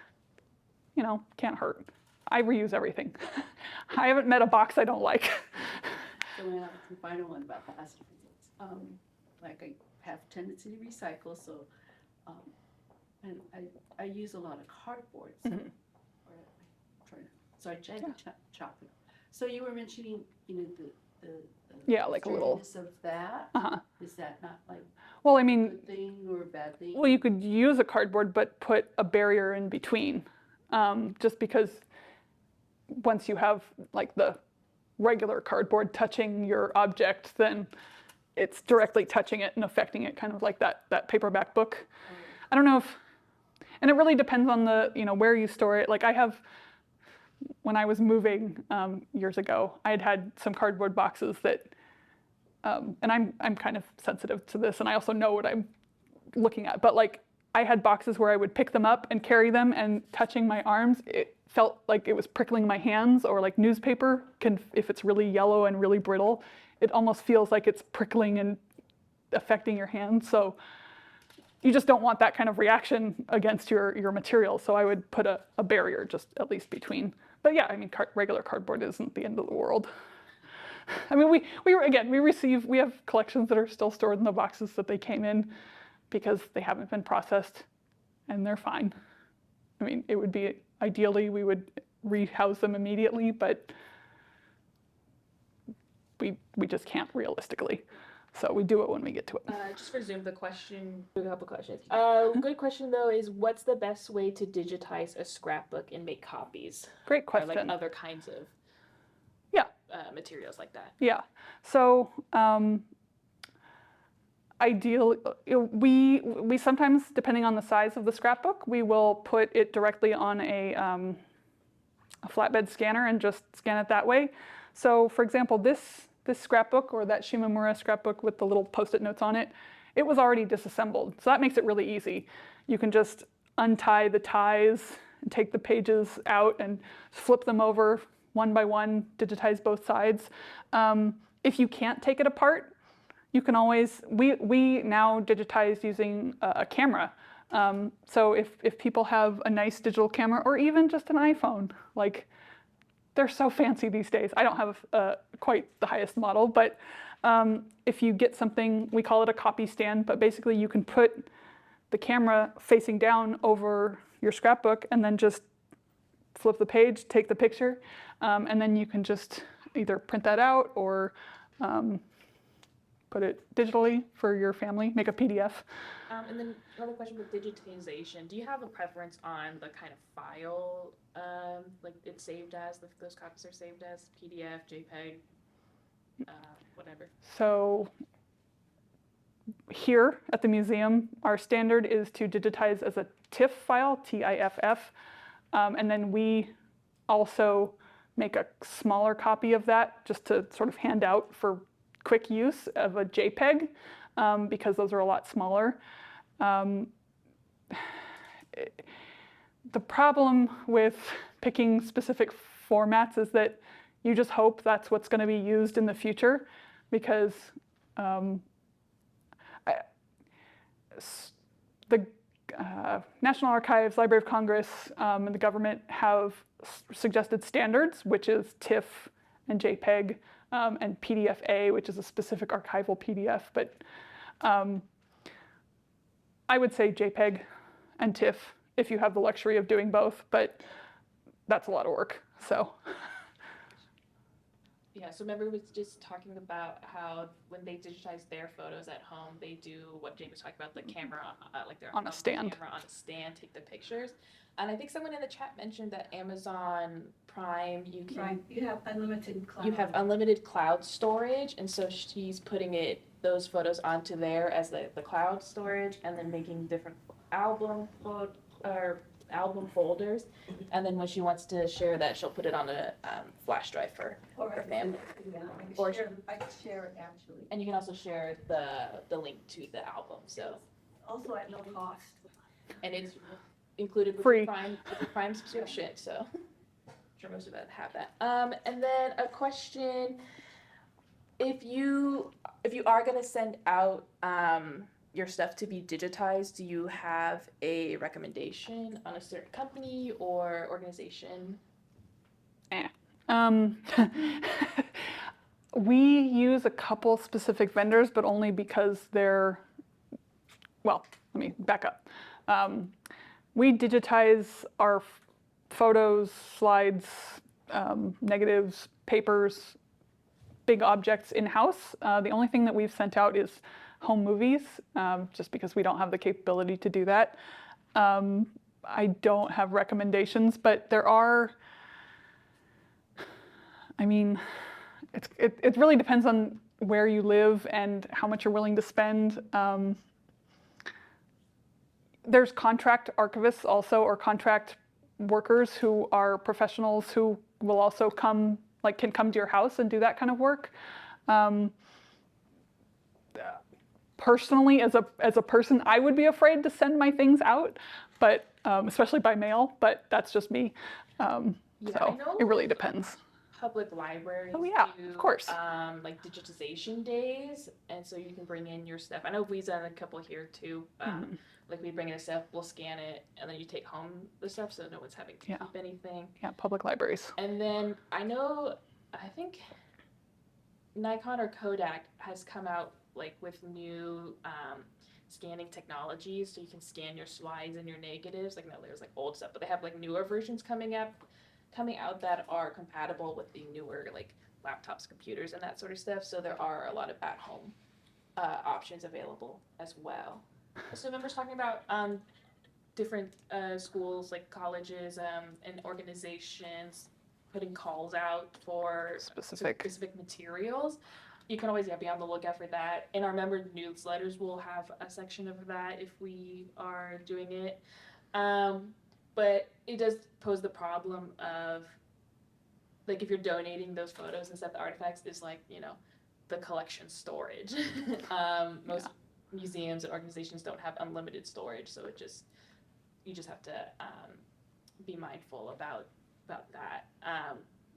can't hurt. I reuse everything. I haven't met a box I don't like. So when the final one about plastic, like I have tendency to recycle, so and I use a lot of cardboard. So, chop it. So you were mentioning, the Yeah, like a little. strangeness of that. Is that not like Well, I a mean, good thing or a bad thing? well, you could use a cardboard, but put a barrier in between, just because once you have like the regular cardboard touching your object, then it's directly touching it and affecting it, kind of like that paperback book. I don't know if, and it really depends on the, where you store it. Like when I was moving years ago, I had some cardboard boxes that, and I'm kind of sensitive to this, and I also know what I'm looking at, but like I had boxes where I would pick them up and carry them, and touching my arms, it felt like it was prickling my hands, or like newspaper if it's really yellow and really brittle, it almost feels like it's prickling and affecting your hands. So you just don't want that kind of reaction against your material. So I would put a barrier just at least between. But yeah, I mean, regular cardboard isn't the end of the world. I mean, we have collections that are still stored in the boxes that they came in because they haven't been processed, and they're fine. I mean, it would be, ideally, we would rehouse them immediately, but we just can't realistically. So we do it when we get to it. Just for Zoom, a couple questions. Good question though is, what's the best way to digitize a scrapbook and make copies? Great Or like question. other kinds of materials like that. Yeah. So ideally, we sometimes, depending on the size of the scrapbook, we will put it directly on a flatbed scanner and just scan it that way. So for example, this scrapbook, or that Shimamura scrapbook with the little Post-it notes on it, it was already disassembled. So that makes it really easy. You can just untie the ties and take the pages out and flip them over one by one, digitize both sides. If you can't take it apart, you can always, we now digitize using a camera. So if people have a nice digital camera, or even just an iPhone, like, they're so fancy these days. I don't have quite the highest model, but if you get something, we call it a copy stand, but basically you can put the camera facing down over your scrapbook and then just flip the page, take the picture, and then you can just either print that out or put it digitally for your family, make a PDF. And then another question with digitization. Do you have a preference on the kind of file, like it's saved as, if those copies are saved as PDF, JPEG, whatever? So here at the museum, our standard is to digitize as a TIFF file, TIFF, and then we also make a smaller copy of that just to sort of hand out for quick use of a JPEG, because those are a lot smaller. The problem with picking specific formats is that you just hope that's what's going to be used in the future, because the National Archives, Library of Congress, and the government have suggested standards, which is TIFF and JPEG, and PDF-A, which is a specific archival PDF. But I would say JPEG and TIFF if you have the luxury of doing both, but that's a lot of work, so. Yeah, so remember we was just talking about how when they digitize their photos at home, they do what Jamie was talking about, the camera, like they're On a stand. Camera on a stand, take the pictures. And I think someone in the chat mentioned that Amazon Prime, You have unlimited cloud. you have unlimited cloud storage, and so she's putting those photos onto there as the cloud storage, and then making different album folders, and then when she wants to share that, she'll put it on a flash drive for her family. Or I can share it actually. And you can also share the link to the album. So Also at no cost. and it's included with Free. the Prime subscription, so I'm sure most of us have that. And then a question: if you are gonna send out your stuff to be digitized, do you have a recommendation on a certain company or organization? Um, we use a couple specific vendors, but only because they're, well, let me back up. We digitize our photos, slides, negatives, papers, big objects in-house. The only thing that we've sent out is home movies, just because we don't have the capability to do that. I don't have recommendations, but there are, I mean, it really depends on where you live and how much you're willing to spend. There's contract archivists also, or contract workers who are professionals who will also come, like can come to your house and do that kind of work. Personally, as a person, I would be afraid to send my things out, but especially by mail. But that's just me. I So know it really depends. public libraries Oh, yeah, do, of course. like digitization days, and so you can bring in your stuff. I know we've done a couple here too. Like we bring in stuff, we'll scan it, and then you take home the stuff, so no one's having to keep anything. Yeah, public libraries. And then I think Nikon or Kodak has come out like with new scanning technologies, so you can scan your slides and your negatives. Like, no, there's like old stuff, but they have like newer versions coming out that are compatible with the newer like laptops, computers, and that sort of stuff. So there are a lot of at-home options available as well. So members talking about different schools, like colleges and organizations putting calls out for Specific. materials. You can always be on the lookout for that. In our member newsletters, we'll have a section of that if we are doing it. But it does pose the problem of, like, if you're donating those photos and stuff, the artifacts is like, the collection storage. Most museums and organizations don't have unlimited storage, so you just have to be mindful about that.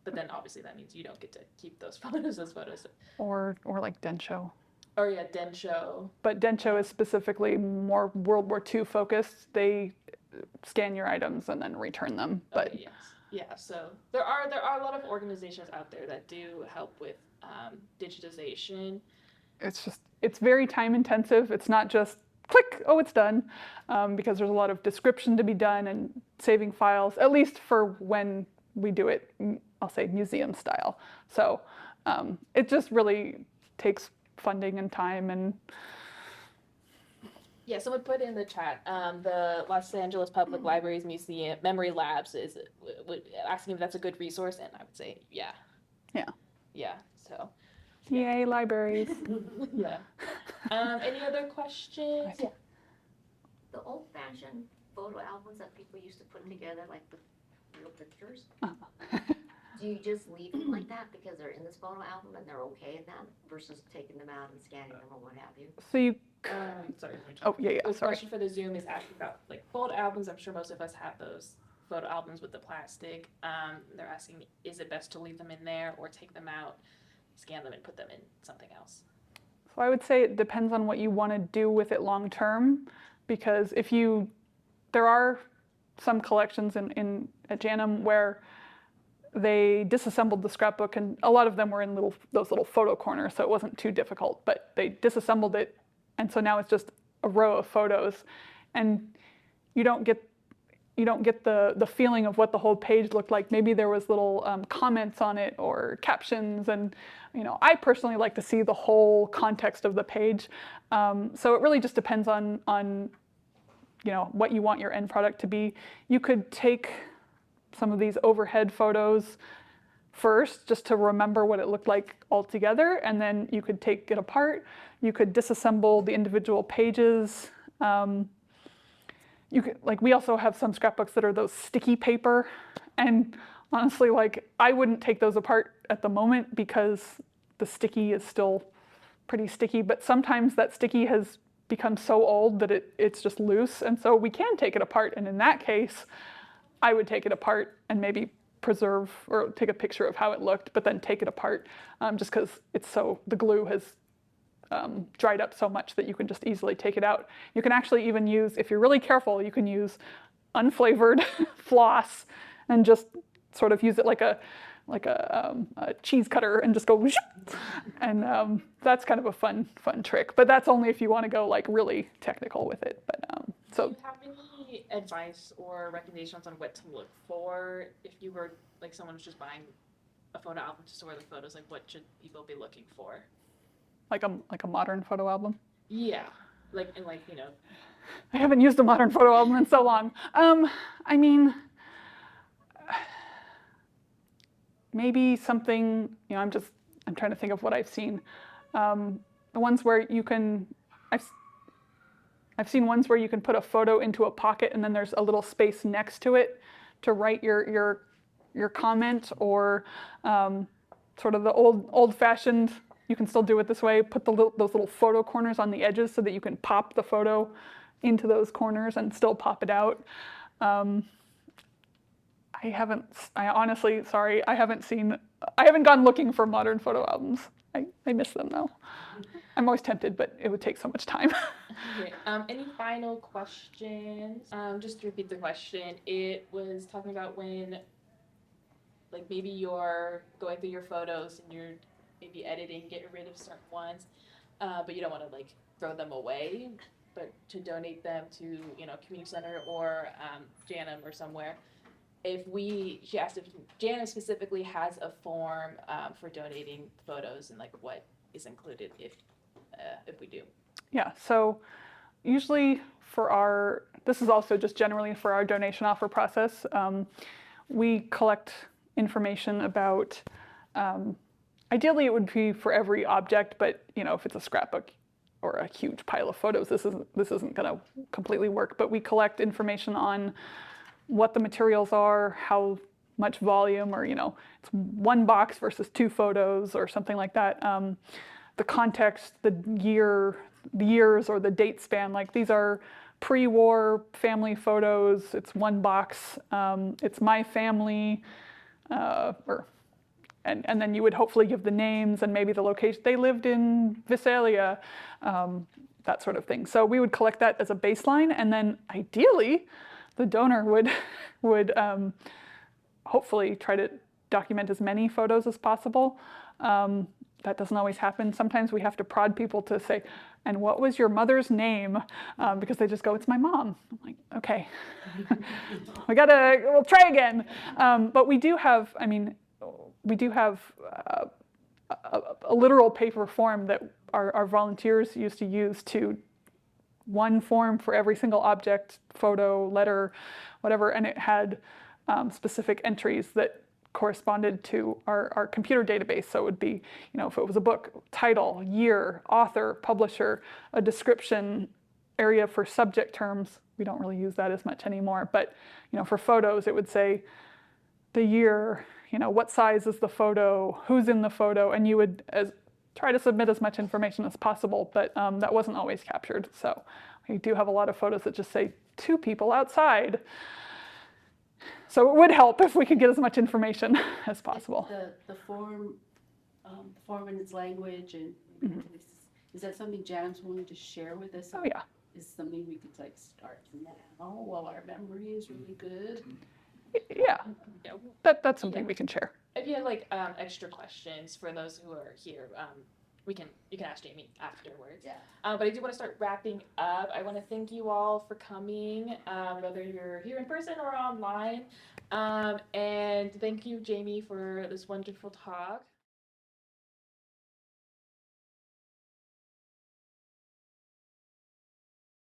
But then obviously that means you don't get to keep those photos. Or like Densho. Or yeah, Densho. But Densho is specifically more World War II focused. They scan your items and then return them. But okay, yes. Yeah, so there are a lot of organizations out there that do help with digitization. it's very time intensive. It's not just click, oh, it's done, because there's a lot of description to be done and saving files, at least for when we do it, I'll say museum style. So it just really takes funding and time. And yeah, someone put in the chat, the Los Angeles Public Library's Museum Memory Labs is asking if that's a good resource, and I would say yeah. So yay, libraries. yeah. Any other questions? Yeah. The old-fashioned photo albums that people used to put together, like with real pictures, do you just leave them like that because they're in this photo album and they're okay in that, versus taking them out and scanning them or what have you? So you. Sorry. Oh yeah. The Sorry. question for the Zoom is asking about like photo albums. I'm sure most of us have those photo albums with the plastic. They're asking, is it best to leave them in there or take them out, scan them, and put them in something else? So I would say it depends on what you want to do with it long term, because there are some collections at JANM where they disassembled the scrapbook, and a lot of them were in those little photo corners, so it wasn't too difficult, but they disassembled it, and so now it's just a row of photos, and you don't get the feeling of what the whole page looked like. Maybe there was little comments on it or captions, and I personally like to see the whole context of the page. So it really just depends on what you want your end product to be. You could take some of these overhead photos first just to remember what it looked like all together, and then you could take it apart. You could disassemble the individual pages. We also have some scrapbooks that are those sticky paper, and honestly, I wouldn't take those apart at the moment because the sticky is still pretty sticky, but sometimes that sticky has become so old that it's just loose, and so we can take it apart. And in that case, I would take it apart and maybe preserve or take a picture of how it looked, but then take it apart, just because the glue has dried up so much that you can just easily take it out. You can actually even use, if you're really careful, you can use unflavored floss and just sort of use it like a cheese cutter and just go whoosh, and that's kind of a fun trick. But that's only if you want to go like really technical with it. But Do you have any advice or recommendations on what to look for if you were like someone who's just buying a photo album to store the photos? Like, what should people be looking for? like a modern photo album. Yeah, like you know. I haven't used a modern photo album in so long. I mean, maybe something, you know, I'm trying to think of what I've seen. The ones where you can, I've seen ones where you can put a photo into a pocket and then there's a little space next to it to write your comment, or sort of the old-fashioned, you can still do it this way, put those little photo corners on the edges so that you can pop the photo into those corners and still pop it out. I honestly, sorry, I haven't gone looking for modern photo albums. I miss them though. I'm always tempted, but it would take so much time. Okay. Any final questions? Just to repeat the question, it was talking about when, like, maybe you're going through your photos and you're maybe editing, getting rid of certain ones, but you don't want to like throw them away, but to donate them to, you know, community center or JANM or somewhere. She asked if JANM specifically has a form for donating photos and like what is included if we do. Yeah, so usually this is also just generally for our donation offer process, we collect information about, ideally it would be for every object, but you know, if it's a scrapbook or a huge pile of photos, this isn't going to completely work, but we collect information on what the materials are, how much volume, or you know, it's one box versus 2 photos or something like that. The context, the years or the date span, like these are pre-war family photos, it's one box, it's my family, and then you would hopefully give the names and maybe the location. They lived in Visalia, that sort of thing. So we would collect that as a baseline, and then ideally, the donor would hopefully try to document as many photos as possible. That doesn't always happen. Sometimes we have to prod people to say, and what was your mother's name? Because they just go, it's my mom. I'm like, okay, we'll try again. But we do have a literal paper form that our volunteers used to use to one form for every single object, photo, letter, whatever, and it had specific entries that corresponded to our computer database. So it would be, you know, if it was a book, title, year, author, publisher, a description, area for subject terms. We don't really use that as much anymore, but you know, for photos, it would say the year, you know, what size is the photo, who's in the photo, and you would try to submit as much information as possible, but that wasn't always captured. So we do have a lot of photos that just say 2 people outside. So it would help if we could get as much information as possible. The form in its language, and is that something JANM's willing to share with us? Oh yeah. Is something we could like start now while our memory is really good? Yeah, that's something we can share. If you have like extra questions for those who are here, you can ask Jamie afterwards. Yeah. But I do want to start wrapping up. I want to thank you all for coming, whether you're here in person or online. And thank you, Jamie, for this wonderful talk.